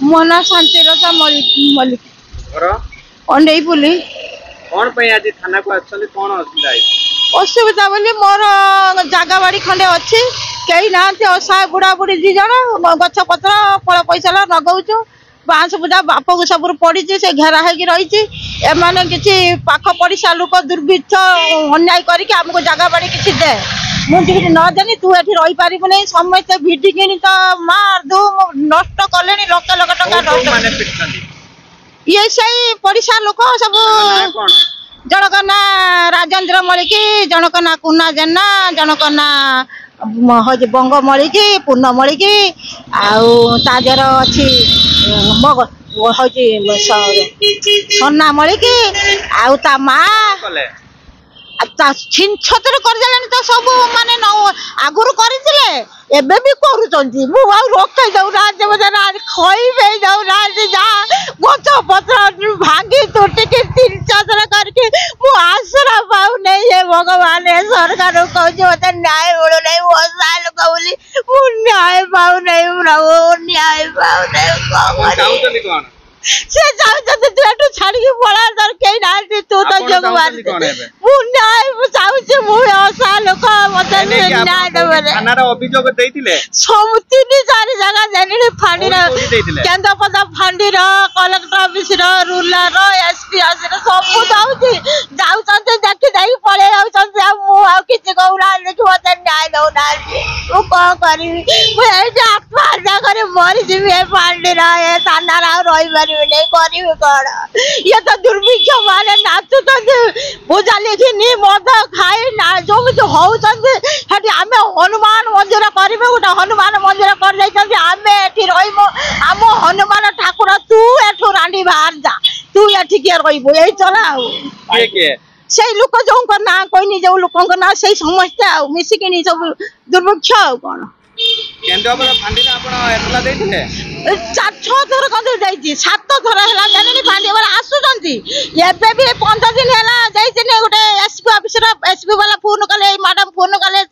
मो ना शांतिरता मल्लिक घर अंडई पुली कौन पे आज थाना को आछले कौन असुविधा है असुविधा बोली मोर जागा बाड़ी खंडे अच्छी कई ना असहाय बुढ़ा बुढ़ी दी जन गछ पत्र फल पैसा नगौचु बांस बुझा बाप को सब पड़ी से घेरा हो रही एमाने किसी पाख पड़िशा लोक दुर्भिक्ष अन्याय करके आमको जगह बाड़ी किसी दे मुझे न देनी तू ये रही पारू नहीं समस्त भिडिकी तो मार धूम नष्ट कले लक्ष लक्ष टका ये सही पड़िशा लोक सब जनक ना राजेन्द्र मलिक जनक ना कुना जेना जनक ना हज बंग मलिक पूर्ण मलिक आजर अच्छी हूँ सन्ना मलिक आ माँ छिनछतर करदेले तो सब माने आगुरी करते भी करुँच रखे दौना खइबे दौना जा गच पत्र भांगी तुटिकी 3-4 करके आसरा पाऊ नहीं है भगवान सरकार कहूँ मत न्याय मिलू नहीं असहाय लोक बोली न्याय पाऊ नहीं प्रभु न्याय पाऊ नहीं से चाहते तू एटू छाड़ी पड़ा तर कहीं ना तू तो जग मार मु न्याय चाहूची मु असहाय लोक मत न्याय देबे थाना अभियोग देइतिले सब 3-4 जगह देनी फांडी केन्द्रपदा फांडी collector office rural SP office सब जाऊँ देखी देखी पड़े मुझे कहूना देखी मत न्याय दौना मु कौन करी आत्महत्या कर मरीजी फांडी थाना रही नहीं करी कौन ये तो दुर्भिक्ष माने नाचुंट पूजा लिखी मद खाई ना जो होती आम हनुमान मंदिर करें गोटे हनुमान मंदिर कर आम हनुमान ठाकुर तू एठू रांडी बाहर जा तू एठी किए रही यही चला से लोक जो ना कहनी जो लोक ना से समस्या मिसिकी सब दुर्भिक्ष कौन केंद्र फांडी एतला देइथिले 4-6 थर कदे जाइछि 7 थर हला जानि फांडी वाला आसुचंती एबे भी 15 दिन हला जाइथिने गोटे एसपी ऑफिसर एसपी वाला फोन कले मैडम फोन कले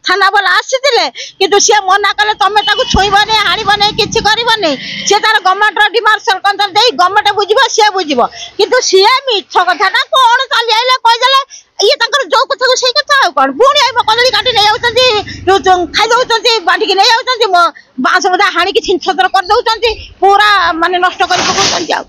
थाना वाला आसीथिले किंतु से मना कले तमे ताको छोइबने हानिबने किछि करबने से तार गवर्नमेंट रो डिमार्शल कंट्रोल देई गवर्नमेंट बुझिबो से बुझिबो किंतु से मिछ कथा ना कोन चली आइले कह देले ये जो कथा को सही कथा कौन पुणी आई कदली काटी नहीं आउछंती खाई दउछंती बांटिकी नहीं आउछंती बांस बदा हाणी की छिनछतर कर दउछंती पूरा माने नष्ट कर पकउछंती आ